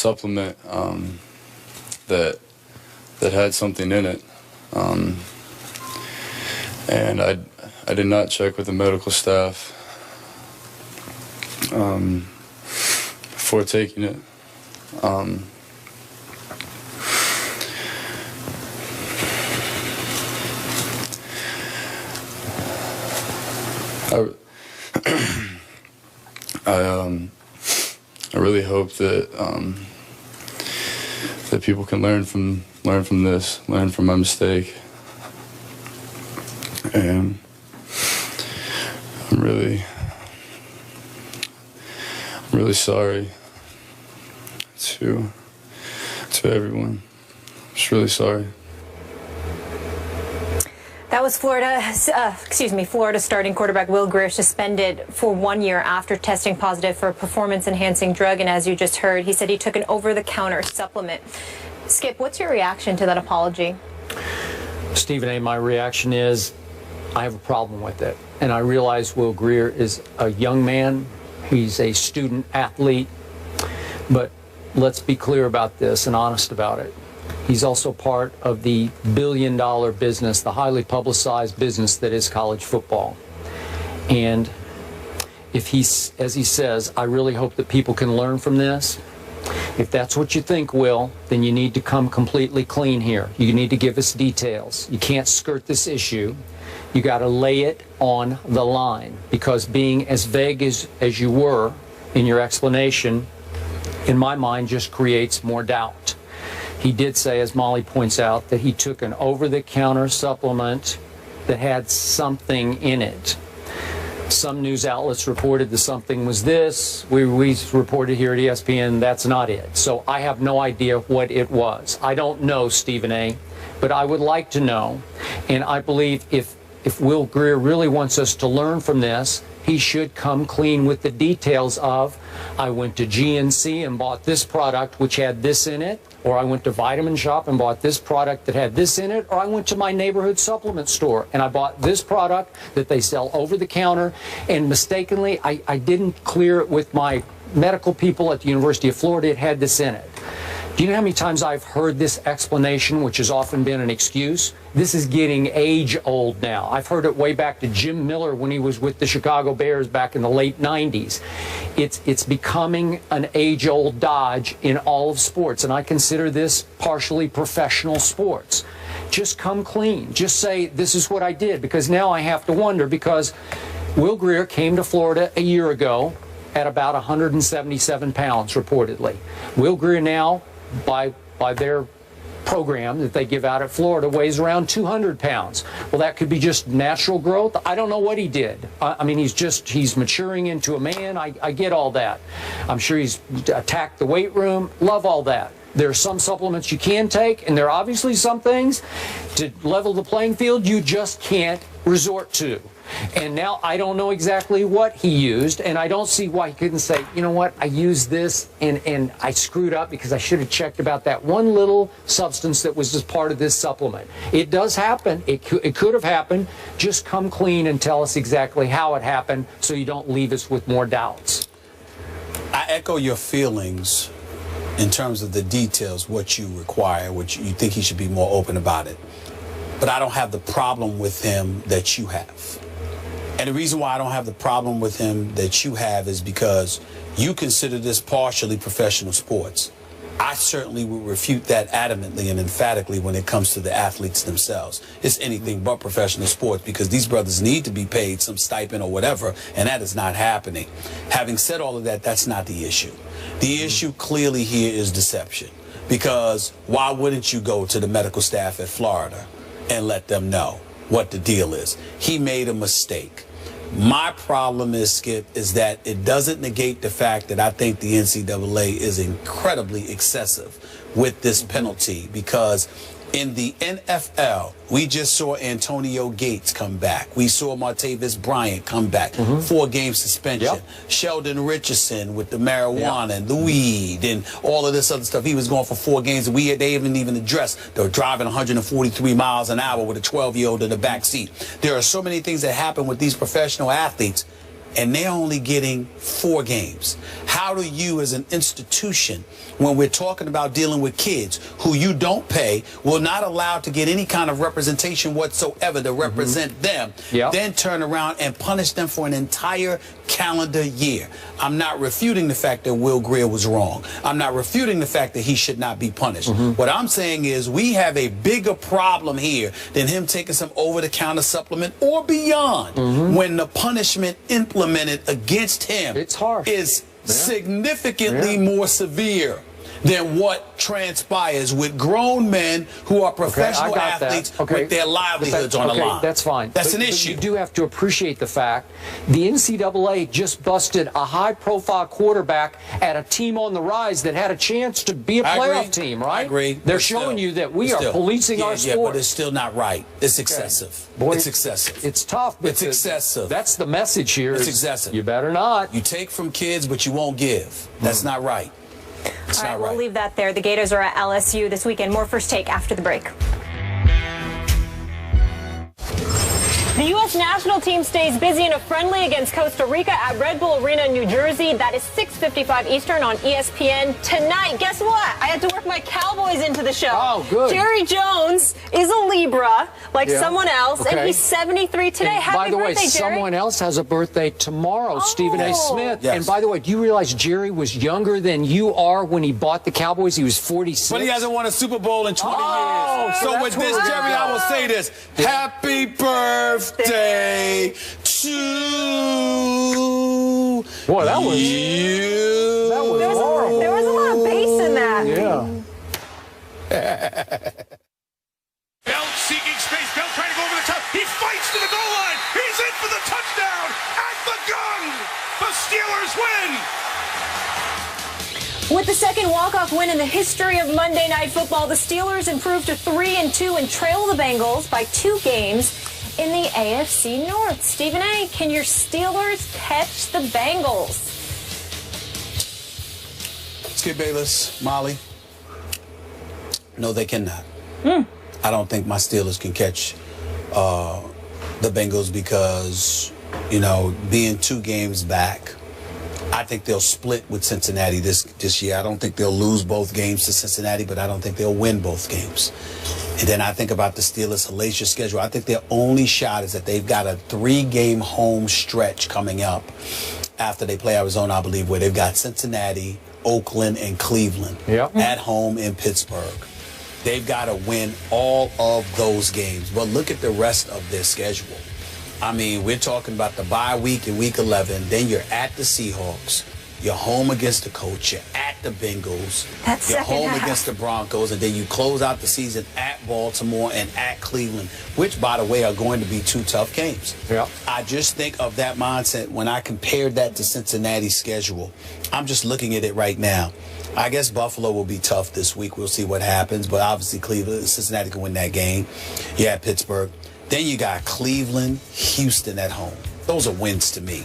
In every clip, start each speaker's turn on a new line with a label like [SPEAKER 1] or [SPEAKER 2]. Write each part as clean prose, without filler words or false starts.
[SPEAKER 1] supplement that had something in it, and I did not check with the medical staff before taking it. I really hope that that people can learn from this, learn from my mistake, and I'm really sorry to everyone. I'm just really sorry.
[SPEAKER 2] That was Florida starting quarterback Will Grier suspended for 1 year after testing positive for a performance-enhancing drug. And as you just heard, he said he took an over-the-counter supplement. Skip, what's your reaction to that apology?
[SPEAKER 3] Stephen A., my reaction is I have a problem with it. And I realize Will Grier is a young man. He's a student athlete. But let's be clear about this and honest about it. He's also part of the billion-dollar business, the highly publicized business that is college football. And if he's, as he says, I really hope that people can learn from this. If that's what you think, Will, then you need to come completely clean here. You need to give us details. You can't skirt this issue. You got to lay it on the line, because being as vague as you were in your explanation, in my mind, just creates more doubt. He did say, as Molly points out, that he took an over-the-counter supplement that had something in it. Some news outlets reported the something was this. We reported here at Espn that's not it. So I have no idea what it was. I don't know, Stephen A., but I would like to know. And I believe if Will Grier really wants us to learn from this, he should come clean with the details of, I went to GNC and bought this product which had this in it, or I went to Vitamin Shop and bought this product that had this in it, or I went to my neighborhood supplement store and I bought this product that they sell over the counter, and mistakenly I didn't clear it with my medical people at the University of Florida. It had this in it. Do you know how many times I've heard this explanation, which has often been an excuse? This is getting age-old now. I've heard it way back to Jim Miller when he was with the Chicago Bears back in the late 90s. It's becoming an age-old dodge in all of sports, and I consider this partially professional sports. Just come clean. Just say, this is what I did, because now I have to wonder, because Will Grier came to Florida a year ago at about 177 pounds, reportedly. Will Grier now, by their program that they give out at Florida, weighs around 200 pounds. Well, that could be just natural growth. I don't know what he did. I mean, he's maturing into a man. I get all that. I'm sure he's attacked the weight room. Love all that. There are some supplements you can take, and there are obviously some things to level the playing field you just can't resort to. And now I don't know exactly what he used, and I don't see why he couldn't say, you know what, I used this and I screwed up because I should have checked about that one little substance that was just part of this supplement. It does happen. It could have happened. Just come clean and tell us exactly how it happened so you don't leave us with more doubts.
[SPEAKER 4] I echo your feelings in terms of the details, what you require, what you think he should be more open about it. But I don't have the problem with him that you have. And the reason why I don't have the problem with him that you have is because you consider this partially professional sports. I certainly would refute that adamantly and emphatically when it comes to the athletes themselves. It's anything but professional sports, because these brothers need to be paid some stipend or whatever, and that is not happening. Having said all of that, that's not the issue. The issue clearly here is deception, because why wouldn't you go to the medical staff at Florida and let them know what the deal is? He made a mistake. My problem is, Skip, is that it doesn't negate the fact that I think the NCAA is incredibly excessive with this penalty, because in the NFL, we just saw Antonio Gates come back. We saw Martavis Bryant come back. 4-game suspension. Yep. Sheldon Richardson with the marijuana and the weed and all of this other stuff. He was going for 4 games, and they haven't even addressed. They were driving 143 miles an hour with a 12-year-old in the back seat. There are so many things that happen with these professional athletes. and they're only getting 4 games. How do you as an institution, when we're talking about dealing with kids who you don't pay, will not allow to get any kind of representation whatsoever to represent them, then turn around and punish them for an entire calendar year? I'm not refuting the fact that Will Grier was wrong. I'm not refuting the fact that he should not be punished. What I'm saying is we have a bigger problem here than him taking some over-the-counter supplement or beyond when the punishment implemented against him is significantly more severe than what transpires with grown men who are professional athletes with their livelihoods on the line.
[SPEAKER 3] That's fine.
[SPEAKER 4] That's an issue.
[SPEAKER 3] You do have to appreciate the fact the NCAA just busted a high-profile quarterback at a team on the rise that had a chance to be a playoff team, right?
[SPEAKER 4] I agree.
[SPEAKER 3] They're showing you that we are policing our sport.
[SPEAKER 4] Yeah, but it's still not right. It's excessive.
[SPEAKER 3] Boy,
[SPEAKER 4] it's excessive.
[SPEAKER 3] It's tough.
[SPEAKER 4] It's excessive.
[SPEAKER 3] That's the message here.
[SPEAKER 4] It's excessive.
[SPEAKER 3] You better not.
[SPEAKER 4] You take from kids, but you won't give. That's not right.
[SPEAKER 2] All right, we'll leave that there. The Gators are at LSU this weekend. More First Take after the break. The U.S. national team stays busy in a friendly against Costa Rica at Red Bull Arena in New Jersey. That is 6:55 Eastern on ESPN tonight. Guess what? I had to work my Cowboys into the show.
[SPEAKER 3] Oh, good.
[SPEAKER 2] Jerry Jones is a Libra, like someone else, and he's 73 today.
[SPEAKER 3] And
[SPEAKER 2] Happy birthday, Jerry.
[SPEAKER 3] someone else has a birthday tomorrow, Stephen A. Smith.
[SPEAKER 4] Yes.
[SPEAKER 3] And by the way, do you realize Jerry was younger than you are when he bought the Cowboys? He was 46.
[SPEAKER 4] But he hasn't won a Super Bowl in 20 years. So with this, Jerry, I will say this. Happy birthday to
[SPEAKER 3] Boy, that was
[SPEAKER 4] you.
[SPEAKER 3] That was horrible.
[SPEAKER 2] There was a lot of bass in that.
[SPEAKER 5] Bell seeking space. Bell trying to go over the top. He fights to the goal line. He's in for the touchdown at the gun. The Steelers win.
[SPEAKER 2] With the second walk-off win in the history of Monday Night Football, the Steelers improved to 3-2 and trail the Bengals by 2 games in the AFC North. Stephen A., can your Steelers catch the Bengals?
[SPEAKER 4] Skip Bayless, Molly. No, they cannot. I don't think my Steelers can catch the Bengals because, you know, being 2 games back, I think they'll split with Cincinnati this year. I don't think they'll lose both games to Cincinnati, but I don't think they'll win both games. And then I think about the Steelers' hellacious schedule. I think their only shot is that they've got a 3-game home stretch coming up after they play Arizona, I believe, where they've got Cincinnati, Oakland, and Cleveland at home in Pittsburgh. They've got to win all of those games. But look at the rest of their schedule. I mean, we're talking about the bye week in week 11. Then you're at the Seahawks. You're home against the Colts. You're at the Bengals. You're home against the Broncos. And then you close out the season at Baltimore and at Cleveland, which, by the way, are going to be 2 tough games. I just think of that mindset when I compared that to Cincinnati's schedule. I'm just looking at it right now. I guess Buffalo will be tough this week. We'll see what happens. But obviously, Cincinnati can win that game. You're at Pittsburgh. Then you got Cleveland, Houston at home. Those are wins to me.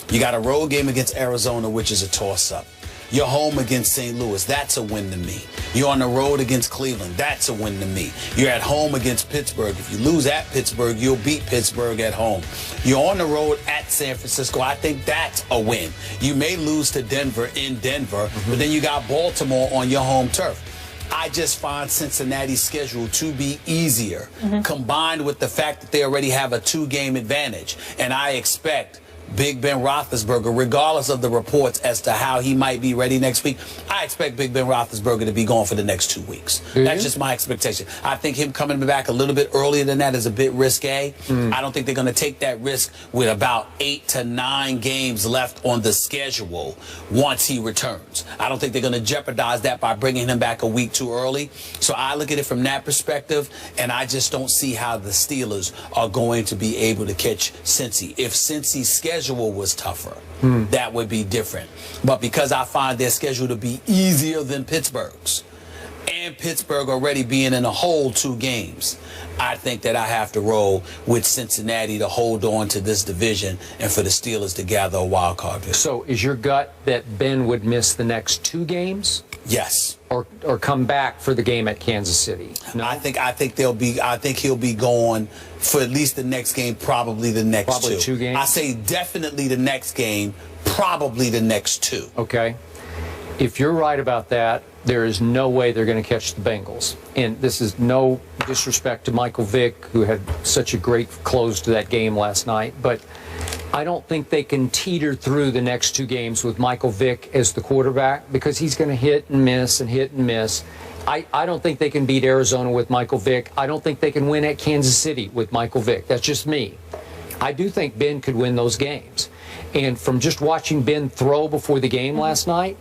[SPEAKER 4] You got a road game against Arizona, which is a toss-up. You're home against St. Louis. That's a win to me. You're on the road against Cleveland. That's a win to me. You're at home against Pittsburgh. If you lose at Pittsburgh, you'll beat Pittsburgh at home. You're on the road at San Francisco. I think that's a win. You may lose to Denver in Denver, but then you got Baltimore on your home turf. I just find Cincinnati's schedule to be easier, combined with the fact that they already have a 2-game advantage. And I expect Big Ben Roethlisberger, regardless of the reports as to how he might be ready next week, I expect Big Ben Roethlisberger to be gone for the next 2 weeks. That's just my expectation. I think him coming back a little bit earlier than that is a bit risque. I don't think they're going to take that risk with about 8 to 9 games left on the schedule once he returns. I don't think they're going to jeopardize that by bringing him back a week too early. So I look at it from that perspective, and I just don't see how the Steelers are going to be able to catch Cincy. If Cincy's schedule was tougher, that would be different. But because I find their schedule to be easier than Pittsburgh's, and Pittsburgh already being in a hole 2 games, I think that I have to roll with Cincinnati to hold on to this division and for the Steelers to gather a wild card victory.
[SPEAKER 3] So is your gut that Ben would miss the next 2 games?
[SPEAKER 4] Yes.
[SPEAKER 3] Or come back for the game at Kansas City? No?
[SPEAKER 4] I think he'll be gone for at least the next game, probably the next
[SPEAKER 3] Probably 2 games?
[SPEAKER 4] I say definitely the next game, probably the next 2.
[SPEAKER 3] Okay. If you're right about that, there is no way they're going to catch the Bengals. And this is no disrespect to Michael Vick, who had such a great close to that game last night, but I don't think they can teeter through the next 2 games with Michael Vick as the quarterback, because he's going to hit and miss and hit and miss. I don't think they can beat Arizona with Michael Vick. I don't think they can win at Kansas City with Michael Vick. That's just me. I do think Ben could win those games. And from just watching Ben throw before the game last night,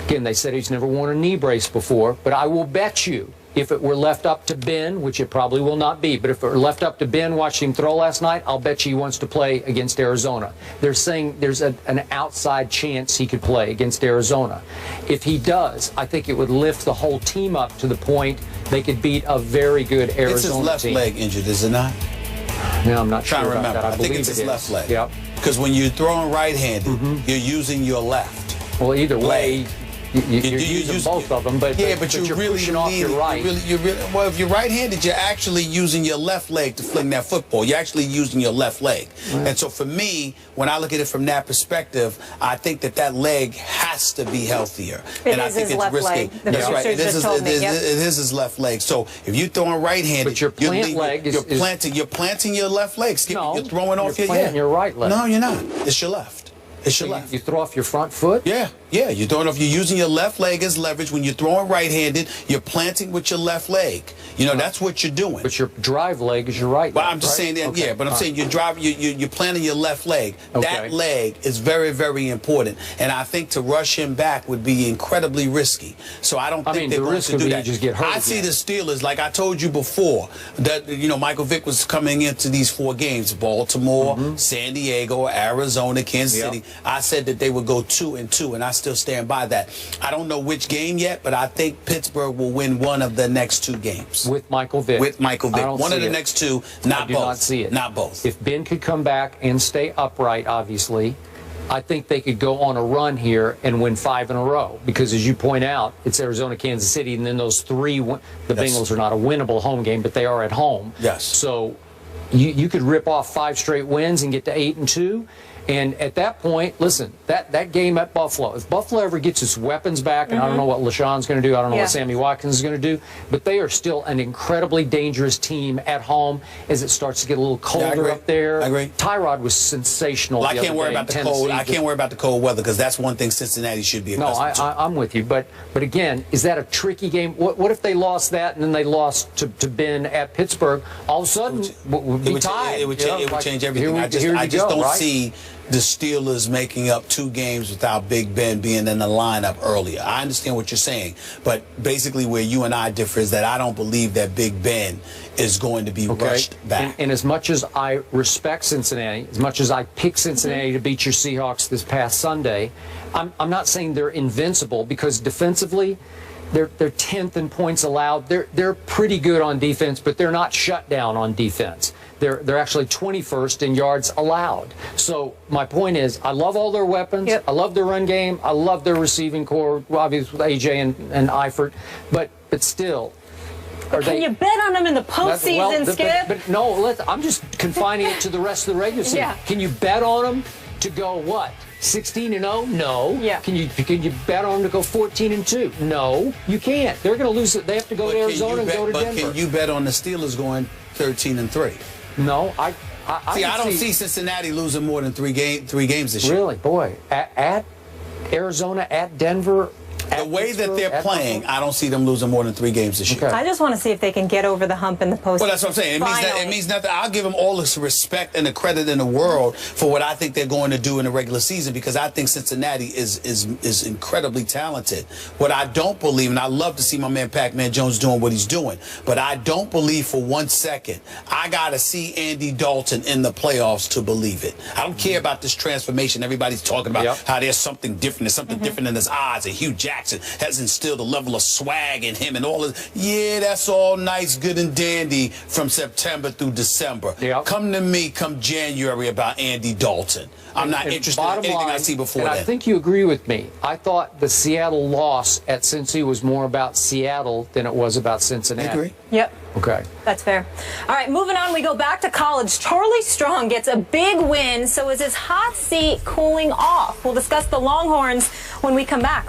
[SPEAKER 3] again, they said he's never worn a knee brace before, but I will bet you if it were left up to Ben, which it probably will not be, but if it were left up to Ben watching him throw last night, I'll bet you he wants to play against Arizona. They're saying there's an outside chance he could play against Arizona. If he does, I think it would lift the whole team up to the point they could beat a very good Arizona team.
[SPEAKER 4] It's his left leg injured, is it not?
[SPEAKER 3] No, I'm not sure about
[SPEAKER 4] remember.
[SPEAKER 3] that. I
[SPEAKER 4] think
[SPEAKER 3] believe
[SPEAKER 4] it's his left leg.
[SPEAKER 3] Yep.
[SPEAKER 4] Because when you're throwing right-handed, you're using your left.
[SPEAKER 3] Well, either way, you're
[SPEAKER 4] You
[SPEAKER 3] using
[SPEAKER 4] use-
[SPEAKER 3] both of them, but
[SPEAKER 4] you're
[SPEAKER 3] you're
[SPEAKER 4] really
[SPEAKER 3] pushing off your right.
[SPEAKER 4] Well, if you're right-handed, you're actually using your left leg to fling that football. You're actually using your left leg.
[SPEAKER 3] Right.
[SPEAKER 4] And so for me, when I look at it from that perspective, I think that leg has to be healthier.
[SPEAKER 2] It
[SPEAKER 4] and I
[SPEAKER 2] is
[SPEAKER 4] think
[SPEAKER 2] his
[SPEAKER 4] it's
[SPEAKER 2] left
[SPEAKER 4] risky.
[SPEAKER 2] leg. The
[SPEAKER 4] That's right.
[SPEAKER 2] producer just told me, yep.
[SPEAKER 4] It is his left leg. So if you're throwing right-handed,
[SPEAKER 3] But your plant leg is
[SPEAKER 4] you're planting your left leg. Skip,
[SPEAKER 3] No,
[SPEAKER 4] you're throwing off
[SPEAKER 3] you're
[SPEAKER 4] your
[SPEAKER 3] planting your right leg.
[SPEAKER 4] No, you're not. It's your left. It's your left.
[SPEAKER 3] You throw off your front foot?
[SPEAKER 4] Yeah. You're throwing off. You're using your left leg as leverage. When you're throwing right-handed, you're planting with your left leg. That's what you're doing.
[SPEAKER 3] But your drive leg is your right leg.
[SPEAKER 4] But I'm just
[SPEAKER 3] right?
[SPEAKER 4] saying that,
[SPEAKER 3] Okay.
[SPEAKER 4] yeah. But I'm
[SPEAKER 3] All
[SPEAKER 4] saying
[SPEAKER 3] right.
[SPEAKER 4] you're planting your left leg.
[SPEAKER 3] Okay.
[SPEAKER 4] That leg is very, very important. And I think to rush him back would be incredibly risky. So I don't think they're
[SPEAKER 3] the
[SPEAKER 4] going
[SPEAKER 3] risk
[SPEAKER 4] to
[SPEAKER 3] would
[SPEAKER 4] do
[SPEAKER 3] be
[SPEAKER 4] that.
[SPEAKER 3] you just get hurt
[SPEAKER 4] I see
[SPEAKER 3] again.
[SPEAKER 4] the Steelers, like I told you before, that Michael Vick was coming into these 4 games: Baltimore, San Diego, Arizona, Kansas
[SPEAKER 3] Yep.
[SPEAKER 4] City. I said that they would go 2-2, and I still stand by that. I don't know which game yet, but I think Pittsburgh will win one of the next 2 games.
[SPEAKER 3] With Michael Vick.
[SPEAKER 4] With Michael Vick.
[SPEAKER 3] I don't
[SPEAKER 4] One of
[SPEAKER 3] see
[SPEAKER 4] the
[SPEAKER 3] it.
[SPEAKER 4] next 2, not
[SPEAKER 3] I do
[SPEAKER 4] both.
[SPEAKER 3] not see it.
[SPEAKER 4] Not both.
[SPEAKER 3] If Ben could come back and stay upright, obviously, I think they could go on a run here and win 5 in a row. Because as you point out, it's Arizona, Kansas City, and then those 3, the Bengals are not a winnable home game, but they are at home.
[SPEAKER 4] Yes.
[SPEAKER 3] So you could rip off 5 straight wins and get to 8-2. And at that point, listen, that game at Buffalo, if Buffalo ever gets its weapons back, and I don't know what LaShawn's going to do, I don't know what Sammy Watkins is going to do, but they are still an incredibly dangerous team at home as it starts to get a little colder up there.
[SPEAKER 4] I agree.
[SPEAKER 3] Tyrod was sensational.
[SPEAKER 4] Well,
[SPEAKER 3] the
[SPEAKER 4] I can't
[SPEAKER 3] other
[SPEAKER 4] worry
[SPEAKER 3] day
[SPEAKER 4] about
[SPEAKER 3] in
[SPEAKER 4] the cold.
[SPEAKER 3] Tennessee.
[SPEAKER 4] I can't worry about the cold weather because that's one thing Cincinnati should be
[SPEAKER 3] No,
[SPEAKER 4] accustomed to.
[SPEAKER 3] I'm with you, but again, is that a tricky game? What if they lost that and then they lost to Ben at Pittsburgh? All of a sudden, we'd be tied.
[SPEAKER 4] It would change everything.
[SPEAKER 3] Here
[SPEAKER 4] I
[SPEAKER 3] you
[SPEAKER 4] just
[SPEAKER 3] go,
[SPEAKER 4] don't
[SPEAKER 3] right?
[SPEAKER 4] see the Steelers making up 2 games without Big Ben being in the lineup earlier. I understand what you're saying, but basically where you and I differ is that I don't believe that Big Ben is going to be rushed back.
[SPEAKER 3] And as much as I respect Cincinnati, as much as I picked Cincinnati to beat your Seahawks this past Sunday, I'm not saying they're invincible, because defensively, they're 10th in points allowed. They're pretty good on defense, but they're not shut down on defense. They're actually 21st in yards allowed. So my point is, I love all their weapons.
[SPEAKER 2] Yep.
[SPEAKER 3] I love their run game. I love their receiving core, obviously with AJ and Eifert. But still,
[SPEAKER 2] Can you bet on them in the postseason, Skip?
[SPEAKER 3] But no, I'm just confining it to the rest of the regular season.
[SPEAKER 2] Yeah.
[SPEAKER 3] Can you bet on them to go what? 16-0? No.
[SPEAKER 2] Yeah.
[SPEAKER 3] Can you bet on them to go 14-2? No, you can't. They're going to lose it. They have to go to Arizona and go to Denver.
[SPEAKER 4] But can you bet on the Steelers going 13-3?
[SPEAKER 3] No, I
[SPEAKER 4] don't see Cincinnati losing more than 3 games this year.
[SPEAKER 3] Really, boy, at Arizona, at Denver.
[SPEAKER 4] The way that they're playing, I don't see them losing more than 3 games this year.
[SPEAKER 3] Okay.
[SPEAKER 2] I just want to see if they can get over the hump in the postseason.
[SPEAKER 4] Well, that's what I'm saying. It means nothing. I'll give them all the respect and the credit in the world for what I think they're going to do in the regular season, because I think Cincinnati is incredibly talented. What I don't believe, and I love to see my man Pac-Man Jones doing what he's doing, but I don't believe for 1 second I got to see Andy Dalton in the playoffs to believe it. I don't care about this transformation. Everybody's talking about how there's something different. There's something different in his eyes, and Hugh Jackman. Jackson has instilled a level of swag in him and all of. Yeah, that's all nice, good and dandy from September through December.
[SPEAKER 3] Yep.
[SPEAKER 4] Come to me come January about Andy Dalton. I'm not interested in anything I see before
[SPEAKER 3] and
[SPEAKER 4] that.
[SPEAKER 3] I think you agree with me. I thought the Seattle loss at Cincy was more about Seattle than it was about Cincinnati.
[SPEAKER 4] I agree.
[SPEAKER 2] Yep.
[SPEAKER 3] Okay.
[SPEAKER 2] That's fair. All right, moving on, we go back to college. Charlie Strong gets a big win, so is his hot seat cooling off? We'll discuss the Longhorns when we come back.